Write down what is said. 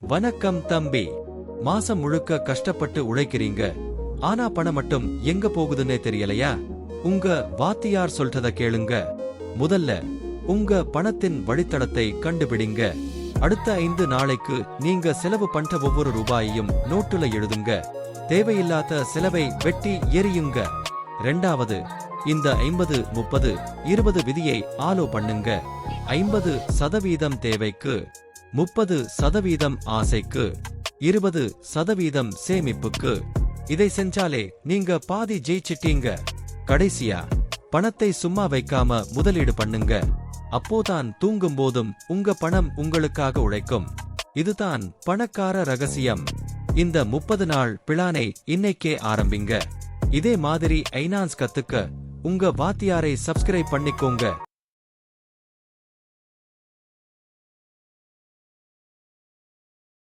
வணக்கம் தம்பி. மாசம் முழுக்க கஷ்டப்பட்டு உழைக்கிறீங்க, ஆனா பணம் மட்டும் எங்க போகுதுன்னே தெரியலையா? உங்க வாத்தியார் சொல்றத கேளுங்க. முதல்ல உங்க பணத்தின் வழித்தடத்தை கண்டுபிடிங்க. அடுத்த 5 நாளைக்கு நீங்க செலவு பண்ற ஒவ்வொரு ரூபாயையும் நோட்டுல எழுதுங்க. தேவையில்லாத செலவை வெட்டி எறியுங்க. 2வது, இந்த 50-30-20 விதியை ஆலோ பண்ணுங்க. 50% தேவைக்கு, 30% ஆசைக்கு, 20% சேமிப்புக்கு. இதை செஞ்சாலே நீங்க பாதி ஜெயிச்சிட்டீங்க. கடைசியா, பணத்தை சும்மா வைக்காம முதலீடு பண்ணுங்க. அப்போதான் தூங்கும் போதும் உங்க பணம் உங்களுக்காக உழைக்கும். இதுதான் பணக்கார ரகசியம். இந்த 30 நாள் பிளானை இன்னைக்கே ஆரம்பிங்க. இதே மாதிரி ஐனான்ஸ் கத்துக்க உங்க வாத்தியாரை சப்ஸ்கிரைப் பண்ணிக்கோங்க.